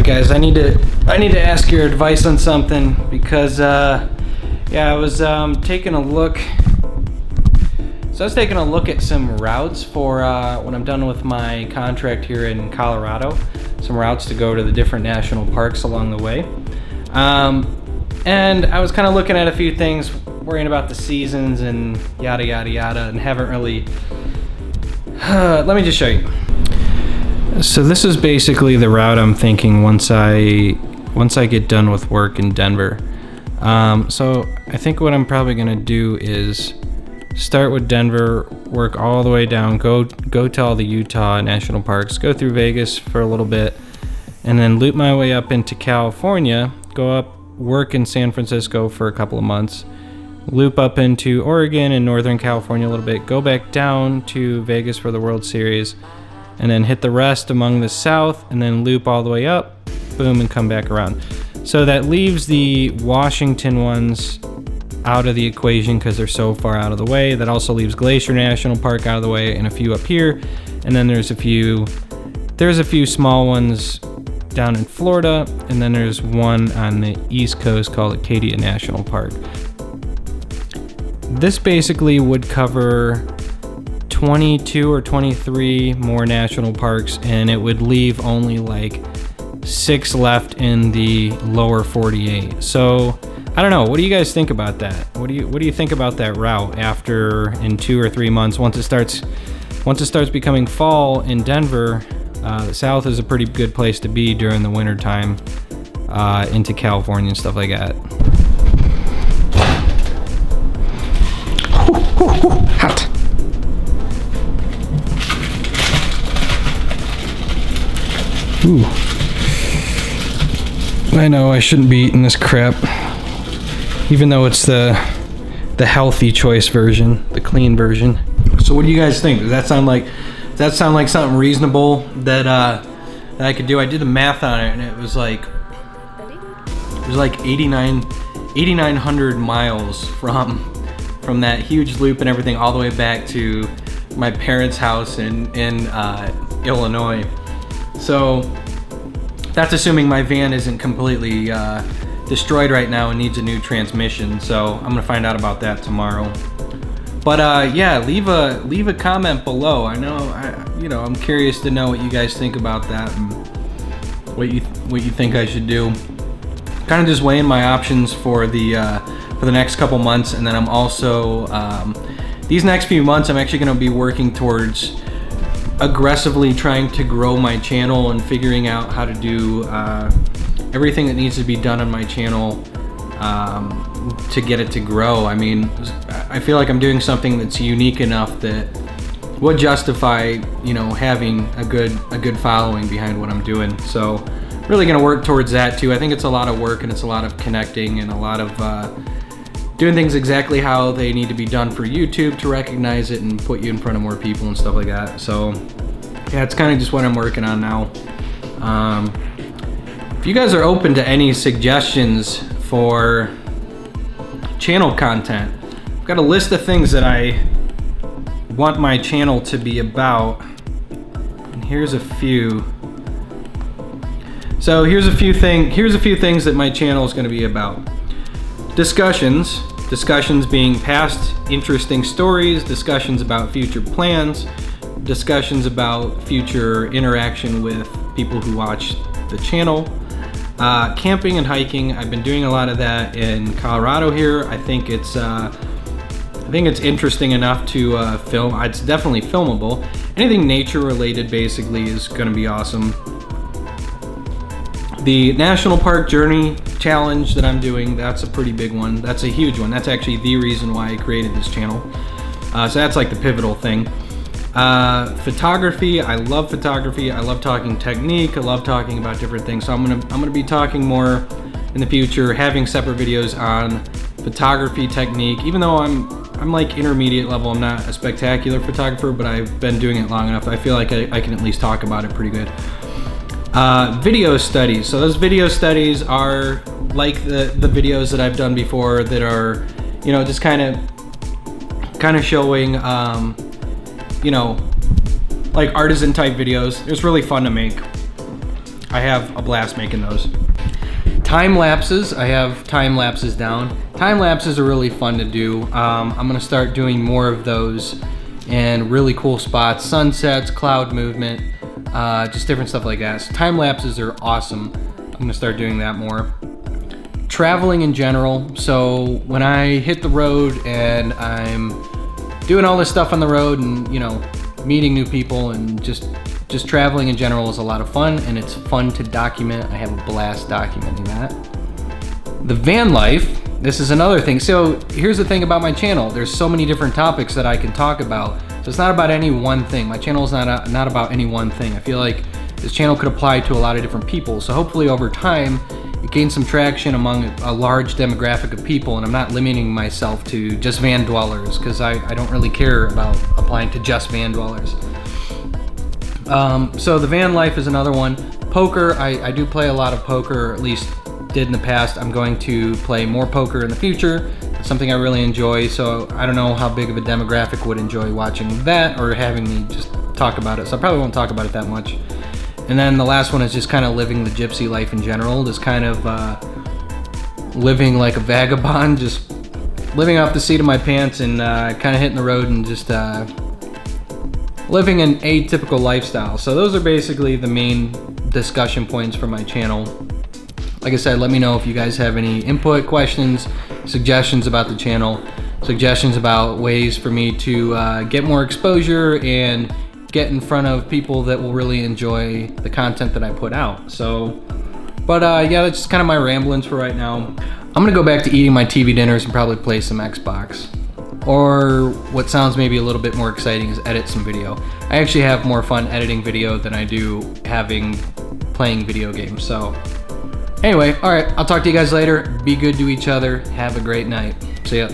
guys, I need to ask your advice on something because yeah, I was taking a look. So I was taking a look at some routes for when I'm done with my contract here in Colorado. Some routes to go to the different national parks along the way. And I was kind of looking at a few things, worrying about the seasons and yada yada yada, and haven't really. Let me just show you. So this is basically the route I'm thinking once I get done with work in Denver. So I think what I'm probably gonna do is start with Denver, work all the way down, go to all the Utah national parks, go through Vegas for a little bit, and then loop my way up into California, go up, work in San Francisco for a couple of months, loop up into Oregon and Northern California a little bit, go back down to Vegas for the World Series, and then hit the rest among the South, and then loop all the way up, boom, and come back around. So that leaves the Washington ones out of the equation because they're so far out of the way. That also leaves Glacier National Park out of the way and a few up here. And then there's a few small ones down in Florida, and then there's one on the East Coast called Acadia National Park. This basically would cover 22 or 23 more national parks, and it would leave only like 6 left in the lower 48. So I don't know. What do you guys think about that? What do you think about that route after in 2 or 3 months once it starts becoming fall in Denver? The South is a pretty good place to be during the winter time, into California and stuff like that. Hot. Ooh. I know I shouldn't be eating this crap, even though it's the healthy choice version, the clean version. So what do you guys think? Does that sound like something reasonable that I could do? I did the math on it, and it was like 8,900 miles from that huge loop and everything all the way back to my parents' house in Illinois. So that's assuming my van isn't completely destroyed right now and needs a new transmission. So I'm gonna find out about that tomorrow. But yeah, leave a comment below. I'm curious to know what you guys think about that and what you think I should do. Kind of just weighing my options for the next couple months, and then I'm also these next few months I'm actually going to be working towards aggressively trying to grow my channel and figuring out how to do everything that needs to be done on my channel to get it to grow. I mean, I feel like I'm doing something that's unique enough that would justify, having a good following behind what I'm doing. So really gonna work towards that too. I think it's a lot of work, and it's a lot of connecting and a lot of doing things exactly how they need to be done for YouTube to recognize it and put you in front of more people and stuff like that. So yeah, it's kind of just what I'm working on now. If you guys are open to any suggestions for channel content, I've got a list of things that I want my channel to be about, and here's a few. So here's a few things that my channel is going to be about. Discussions being past interesting stories, discussions about future plans, discussions about future interaction with people who watch the channel. Camping and hiking, I've been doing a lot of that in Colorado here. I think it's interesting enough to film. It's definitely filmable. Anything nature related basically is going to be awesome. The National Park Journey Challenge that I'm doing, that's a pretty big one. That's a huge one. That's actually the reason why I created this channel. So that's like the pivotal thing. Photography, I love photography. I love talking technique. I love talking about different things. So I'm gonna be talking more in the future, having separate videos on photography technique. Even though I'm like intermediate level, I'm not a spectacular photographer, but I've been doing it long enough. I feel like I can at least talk about it pretty good. Video studies. So those video studies are like the videos that I've done before that are, just kind of showing, like artisan type videos. It's really fun to make. I have a blast making those. Time lapses, I have time lapses down. Time lapses are really fun to do. I'm gonna start doing more of those in really cool spots, sunsets, cloud movement, just different stuff like that. So time lapses are awesome. I'm gonna start doing that more. Traveling in general, so when I hit the road and I'm doing all this stuff on the road and, you know, meeting new people and just traveling in general is a lot of fun, and it's fun to document. I have a blast documenting that. The van life, this is another thing. So here's the thing about my channel. There's so many different topics that I can talk about. So it's not about any one thing. My channel is not about any one thing. I feel like this channel could apply to a lot of different people. So hopefully over time, it gains some traction among a large demographic of people, and I'm not limiting myself to just van dwellers, because I don't really care about applying to just van dwellers. So the van life is another one. Poker, I do play a lot of poker, or at least did in the past. I'm going to play more poker in the future. It's something I really enjoy, so I don't know how big of a demographic would enjoy watching that or having me just talk about it, so I probably won't talk about it that much. And then the last one is just kind of living the gypsy life in general, just kind of living like a vagabond, just living off the seat of my pants and kind of hitting the road and just living an atypical lifestyle. So those are basically the main discussion points for my channel. Like I said, let me know if you guys have any input, questions, suggestions about the channel, suggestions about ways for me to get more exposure and get in front of people that will really enjoy the content that I put out. So, but yeah, that's just kind of my ramblings for right now. I'm gonna go back to eating my TV dinners and probably play some Xbox. Or what sounds maybe a little bit more exciting is edit some video. I actually have more fun editing video than I do playing video games. So anyway, all right, I'll talk to you guys later. Be good to each other. Have a great night. See ya.